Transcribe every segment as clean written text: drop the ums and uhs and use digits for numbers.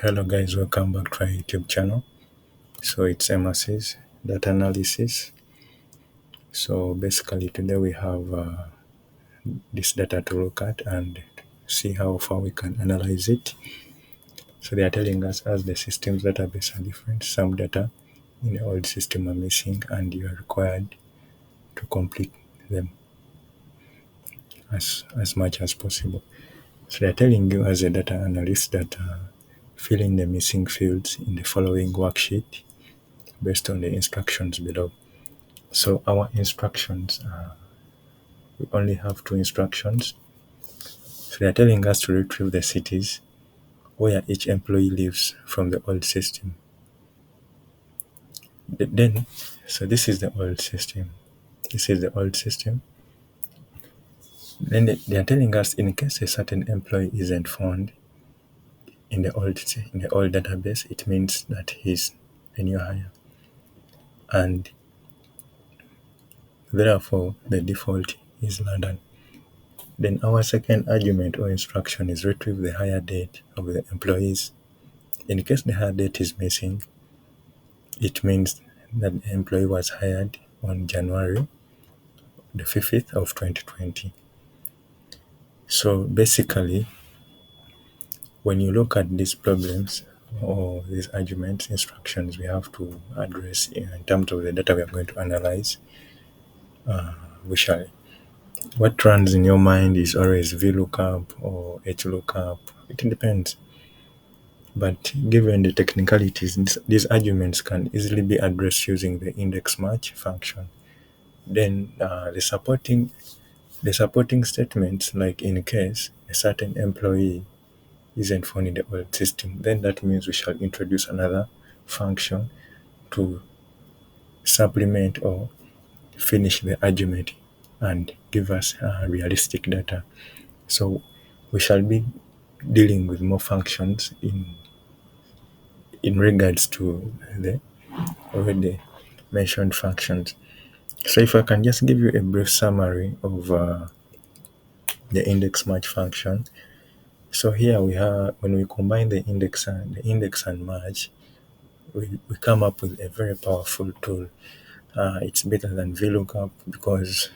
Hello guys, welcome back to our YouTube channel. So it's MS's data analysis. So basically today we have this data to look at and see how far we can analyze it. So they are telling us as the system's database are different, some data in the old system are missing and you are required to complete them as much as possible. So they are telling you as a data analyst that fill in the missing fields in the following worksheet based on the instructions below. So our instructions, we only have two instructions. So they are telling us to retrieve the cities where each employee lives from the old system. Then, so this is the old system. This is the old system. Then they are telling us in case a certain employee isn't found in the old database, it means that he's a new hire, and therefore the default is London. Then our second argument or instruction is retrieve the hire date of the employees. In case the hire date is missing, it means that the employee was hired on January the 5th of 2020. So basically, when you look at these problems or these arguments, instructions we have to address in terms of the data we are going to analyze, we shall. What runs in your mind is always VLOOKUP or HLOOKUP. It depends. But given the technicalities, these arguments can easily be addressed using the index match function. Then the supporting statements, like in case a certain employee isn't found in the old system, then that means we shall introduce another function to supplement or finish the argument and give us realistic data. So we shall be dealing with more functions in regards to the already mentioned functions. So if I can just give you a brief summary of the index match function. So here we have, when we combine the index and match, we come up with a very powerful tool. It's better than VLOOKUP because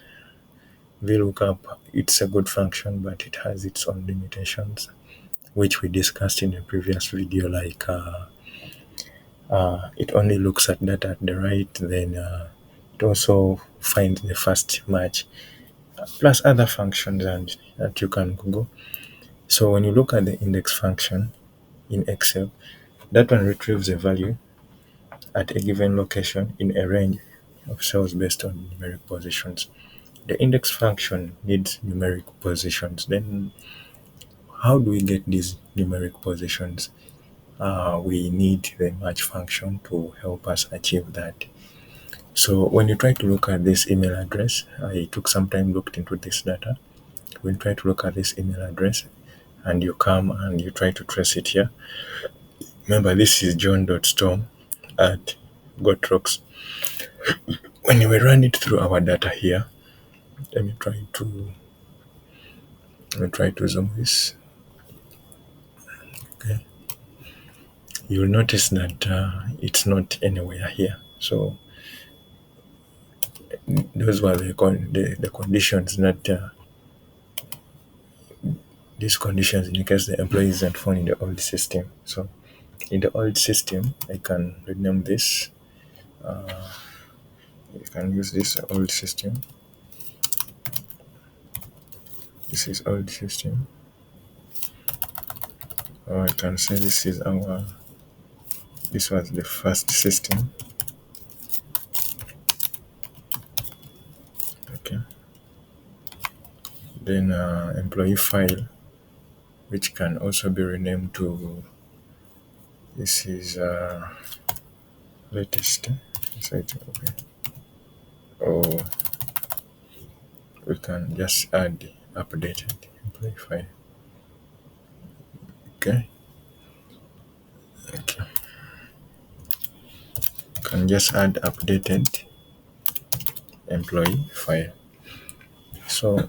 VLOOKUP, it's a good function, but it has its own limitations, which we discussed in a previous video. Like it only looks at data at the right, then it also finds the first match, plus other functions and that you can Google. So when you look at the index function in Excel, that one retrieves a value at a given location in a range of cells based on numeric positions. The index function needs numeric positions. Then how do we get these numeric positions? We need the match function to help us achieve that. So when you try to look at this email address, I took some time looked into this data. When you try to look at this email address and you come and you try to trace it here, remember this is john.storm at Gotrox. When we run it through our data here, let me try to zoom this. Okay, you'll notice that it's not anywhere here. So those were the conditions that these conditions in case the employee isn't found in the old system. So in the old system, I can rename this. You can use this old system. This is old system. Or I can say this was the first system. Okay. Then employee file, which can also be renamed to, this is latest. Okay. Or we can just add updated employee file. Okay. Okay. Can just add updated employee file. So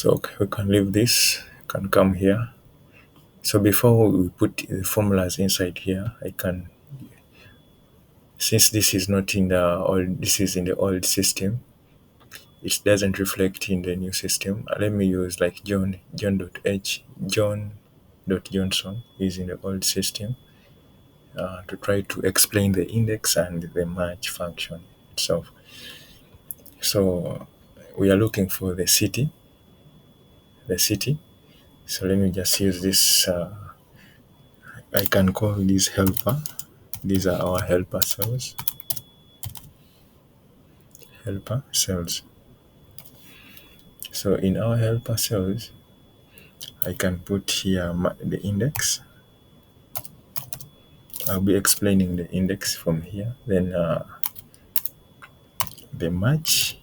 okay, we can leave this can come here. So before we put the formulas inside here, I can, since this is not in the old, this is in the old system, it doesn't reflect in the new system. Let me use like John.Johnson is in the old system, to try to explain the index and the match function itself. So we are looking for the city. So let me just use this. I can call this helper. These are our helper cells. Helper cells. So in our helper cells, I can put here the index. I'll be explaining the index from here. Then the match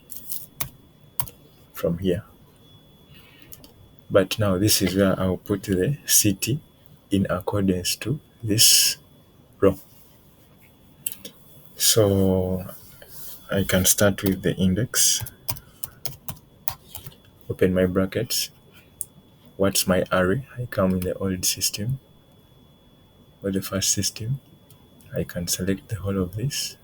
from here. But now this is where I'll put the city in accordance to this row. So I can start with the index. Open my brackets. What's my array? I come in the old system or the first system. I can select the whole of this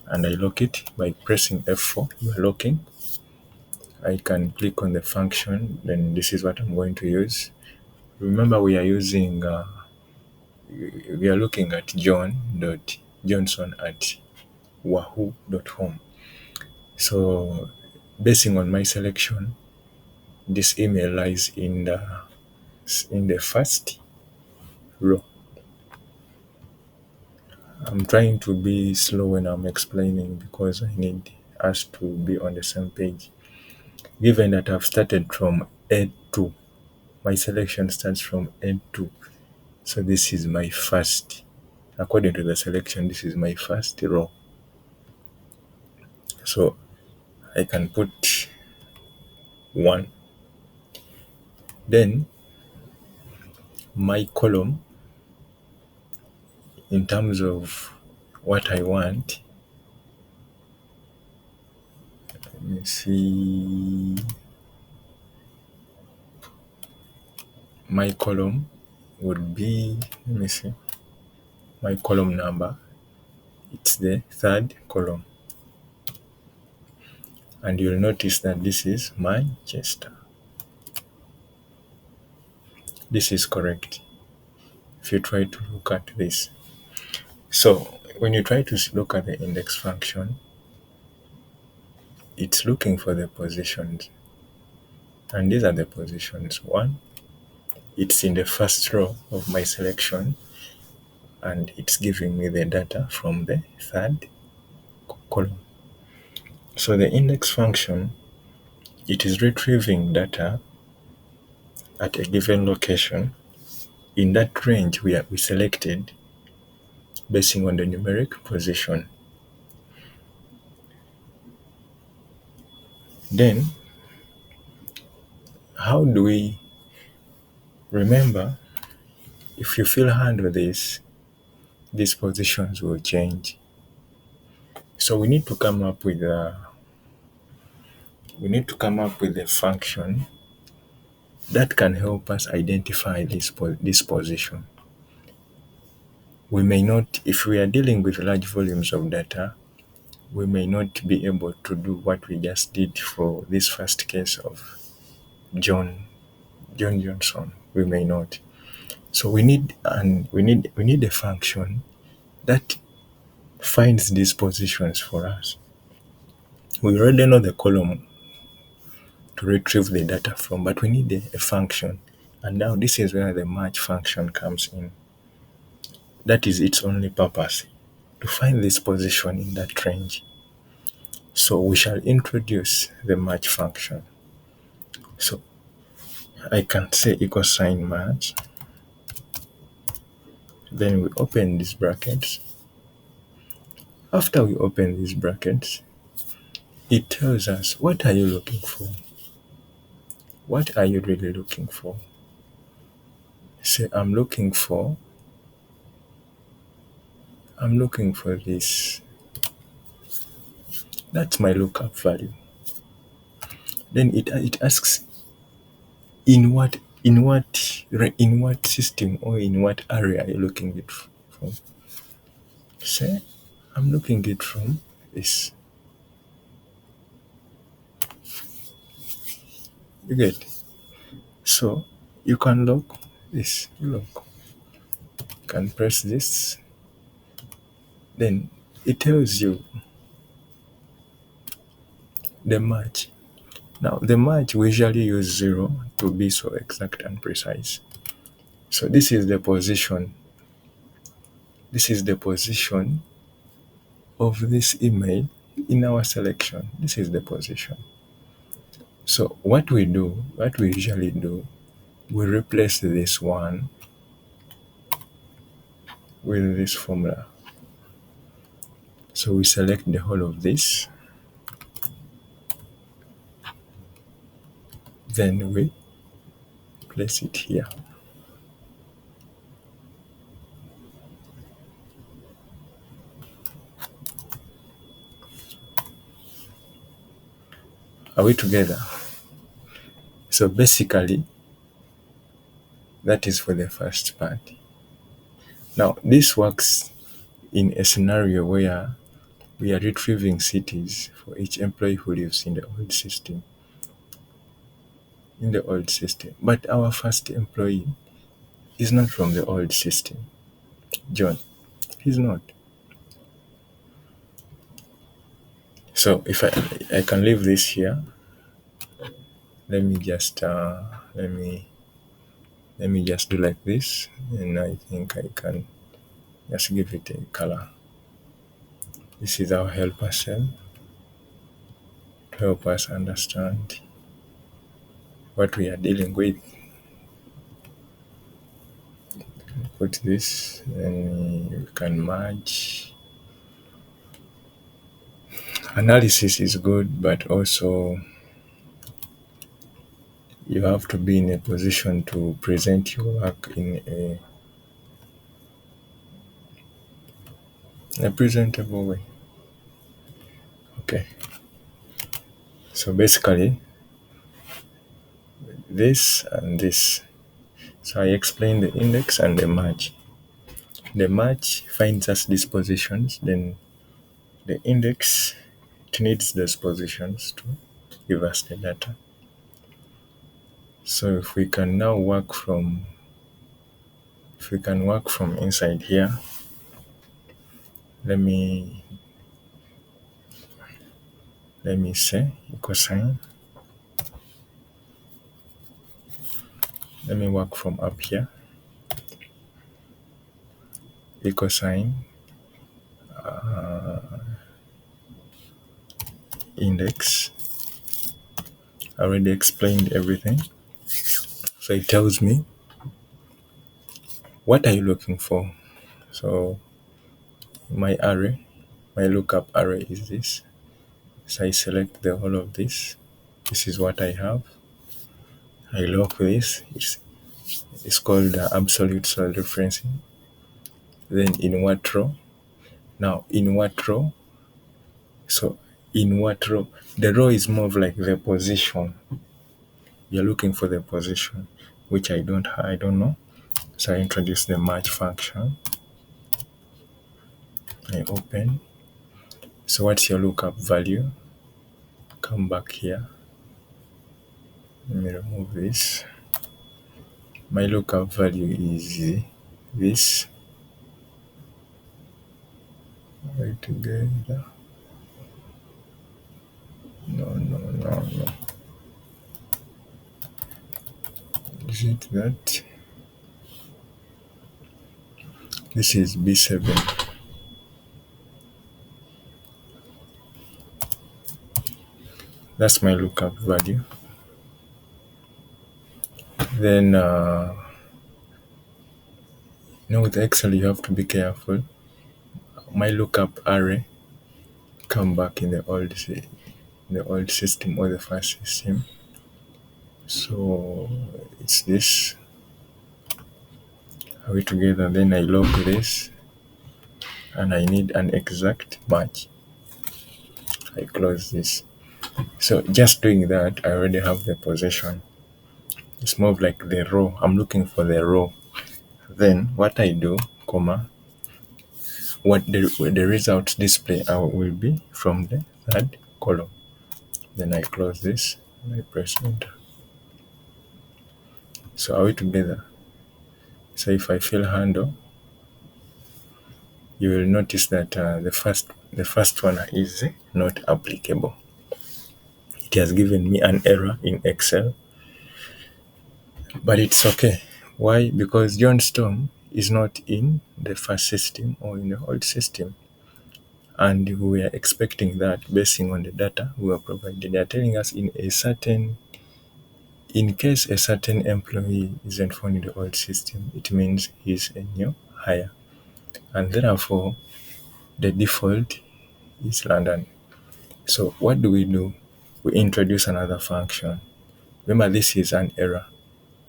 and I lock it by pressing F4. We're locking. I can click on the function, then this is what I'm going to use. Remember, we are using, we are looking at john.johnson at wahoo.home. So, basing on my selection, this email lies in the first row. I'm trying to be slow when I'm explaining because I need us to be on the same page. Given that I've started from A2, my selection starts from N2. So this is my first. According to the selection, this is my first row. So I can put 1. Then my column, in terms of what I want, let me see. My column would be, let me see, my column number, it's the third column. And you'll notice that this is Manchester. This is correct if you try to look at this. So when you try to look at the index function, it's looking for the positions. And these are the positions. 1, it's in the first row of my selection, and it's giving me the data from the third column. So the index function, it is retrieving data at a given location in that range we selected basing on the numeric position. Then, how do we remember? If you fill handle this, these positions will change. So we need to come up with a function that can help us identify this position. We may not, if we are dealing with large volumes of data, we may not be able to do what we just did for this first case of John Johnson. We may not. So we need a function that finds these positions for us. We already know the column to retrieve the data from, but we need a function. And now this is where the match function comes in. That is its only purpose, to find this position in that range. So we shall introduce the match function. So I can say equal sign match. Then we open these brackets. After we open these brackets, it tells us, what are you looking for? What are you really looking for? Say, I'm looking for this. That's my lookup value. Then it asks in what system or in what area are you looking it from? Say I'm looking it from this. You get? So you can lock this. You lock. You can press this. Then it tells you the match. Now the match we usually use 0 to be so exact and precise. So this is the position. This is the position of this email in our selection. This is the position. So what we usually do, we replace this one with this formula. So we select the whole of this, then we place it here. Are we together? So basically, that is for the first part. Now, this works in a scenario where we are retrieving cities for each employee who lives in the old system. But our first employee is not from the old system. John, he's not. So if I can leave this here, let me just let me just do like this, and I think I can just give it a color. This is our helper cell to help us understand what we are dealing with. Put this, and you can merge. Analysis is good, but also you have to be in a position to present your work in a presentable way. Okay. So basically, this and this. So I explained the index and the match. The match finds us these positions, then the index, it needs those positions to give us the data. So if we can work from inside here, let me say equal sign. Let me work from up here. Equal sign index. I already explained everything. So it tells me what are you looking for. So my lookup array is this. So I select the whole of this. This is what I have. I lock this. It's called absolute cell referencing. Then in what row? Now in what row? So in what row? The row is more of like the position. You're looking for the position, which I don't know. So I introduce the match function. I open. So what's your lookup value? Come back here. Let me remove this. My lookup value is this. Right together. No. Is it that? This is B7. That's my lookup value. Then with Excel you have to be careful. My lookup array come back in the old system or the first system. So it's this. Are we together? Then I lock this, and I need an exact match. I close this. So just doing that, I already have the position. It's more of like the row. I'm looking for the row. Then what I do, comma, what the result display will be from the third column. Then I close this and I press enter. So are we together? So if I fill handle, you will notice that the first one is not applicable. It has given me an error in Excel, but it's okay. Why? Because Johnstone is not in the first system or in the old system. And we are expecting that basing on the data we are provided. They are telling us in case a certain employee isn't found in the old system, it means he's a new hire. And therefore, the default is London. So what do? We introduce another function. Remember, this is an error.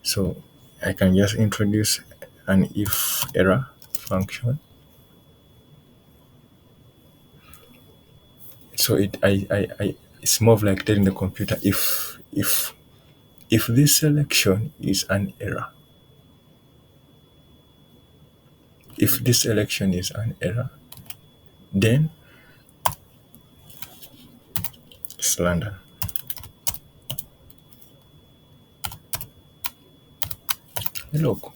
So I can just introduce an if error function. So it's more of like telling the computer if this selection is an error, if this selection is an error, then it's London. Look,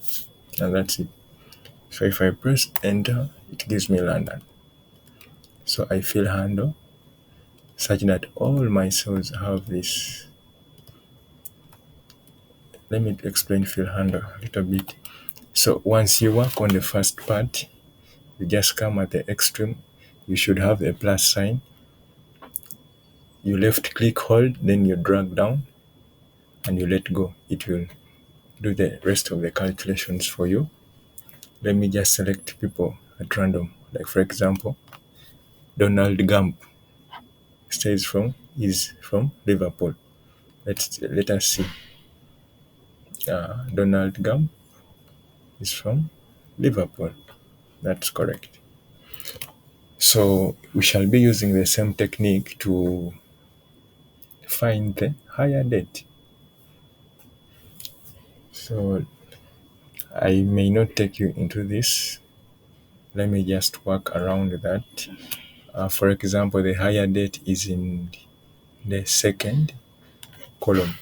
and that's it. So if I press enter, it gives me London. So I fill handle such that all my cells have this. Let me explain fill handle a little bit. So once you work on the first part, you just come at the extreme. You should have a plus sign. You left click hold, then you drag down and you let go. It will do the rest of the calculations for you. Let me just select people at random. Like for example, Donald Gump is from Liverpool. Let us see. Donald Gump is from Liverpool. That's correct. So we shall be using the same technique to find the higher date. So I may not take you into this. Let me just work around that. For example, the higher date is in the second column.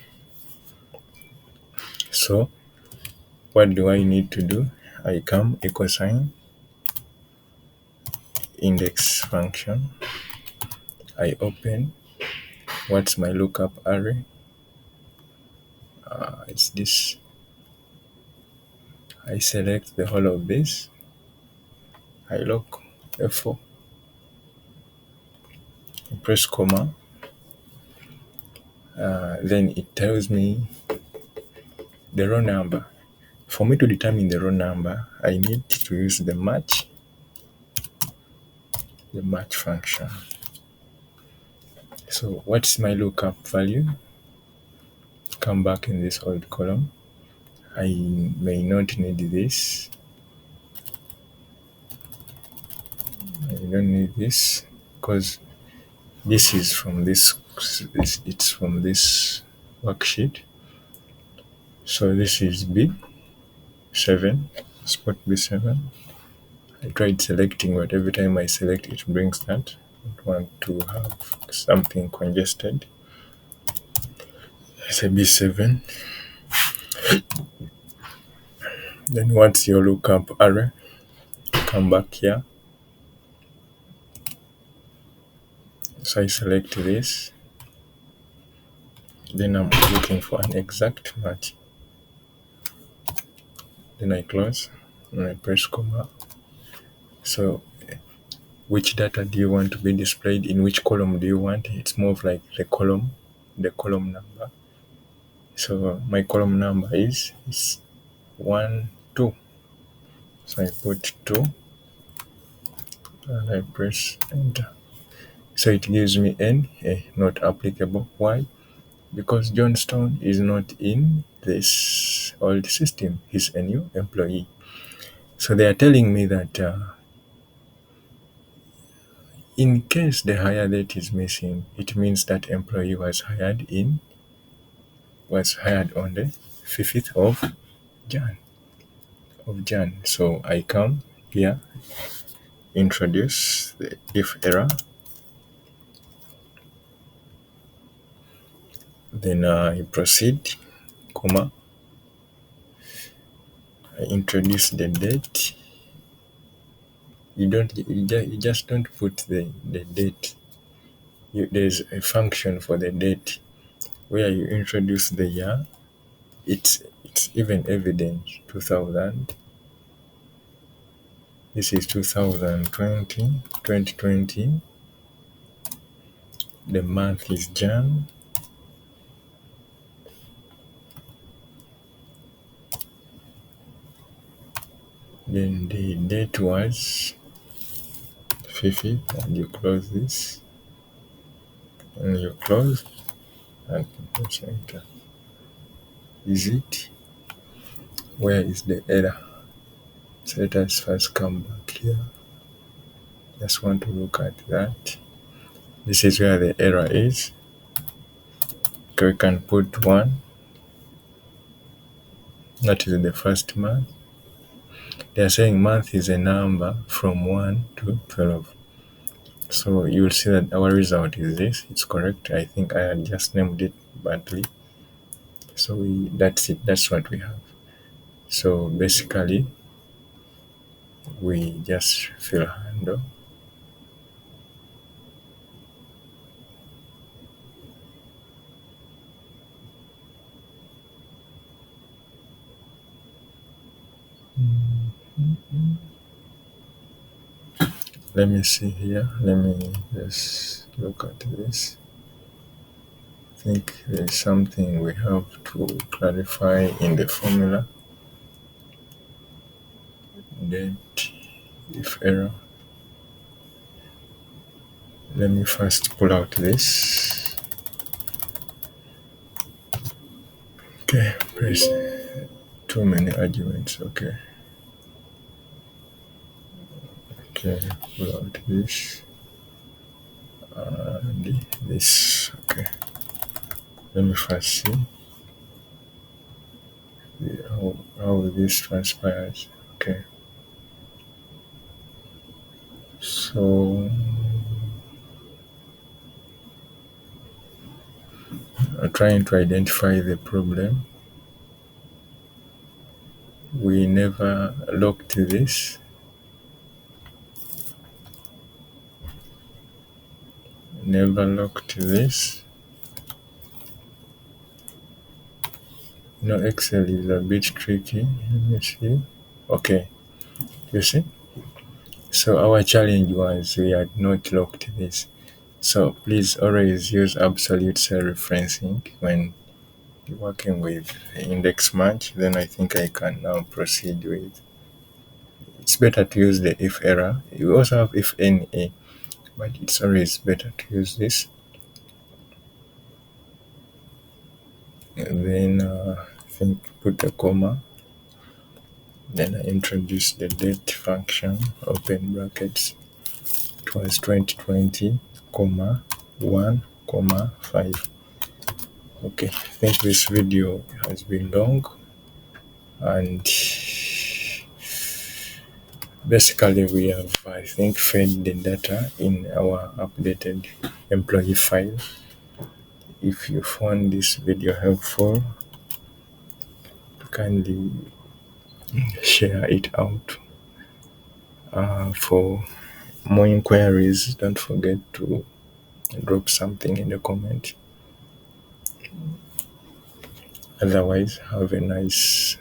So what do I need to do? I come equal sign index function. I open what's my lookup array. It's this. I select the whole of this. I lock F4. I press comma. Then it tells me the row number. For me to determine the row number, I need to use the match function. So what's my lookup value? Come back in this old column. I may not need this. I don't need this because this is from this. It's from this worksheet. So this is B7, spot B7. I tried selecting, but every time I select, it brings that. I don't want to have something congested. It's a B7. Then what's your lookup array? Come back here. So I select this. Then I'm looking for an exact match. Then I close and I press comma. So which data do you want to be displayed? In which column do you want? It's more of like the column number. So my column number is 1, 2. So I put 2 and I press enter. So it gives me NA, not applicable. Why? Because Johnstone is not in this old system. He's a new employee. So they are telling me that in case the hire date is missing, it means that employee was hired on the 5th of Jan. So I come here, introduce the if error, then I proceed, comma, I introduce the date. You just don't put the date. There's a function for the date where you introduce the year. It's even evident 2000. This is 2020. The month is Jan. Then the date was 5th, and you close this, and you close, and press enter. Is it? Where is the error? So let us first come back here. Just want to look at that. This is where the error is. Okay, we can put 1. That is the first month. They are saying month is a number from 1 to 12. So you will see that our result is this. It's correct. I think I had just named it badly. So that's it. That's what we have. So basically, we just fill handle. Let me see here. Let me just look at this. I think there's something we have to clarify in the formula. Date, if error. Let me first pull out this. Okay, press too many arguments. Okay, pull out this and this. Okay, let me first see how this transpires. Okay, so I'm trying to identify the problem. We never locked this. Never locked this. Excel is a bit tricky. Let me see. Okay, you see? So our challenge was we had not locked this. So please always use absolute cell referencing when you're working with index match. Then I think I can now proceed with. It's better to use the if error. You also have if NA, but it's always better to use this. And then I think put a comma. Then I introduce the date function, open brackets. It was 2020, 1, 5. Okay, I think this video has been long, and basically we have, I think, fed the data in our updated employee file. If you found this video helpful, kindly share it out. For more inquiries, don't forget to drop something in the comment. Otherwise, have a nice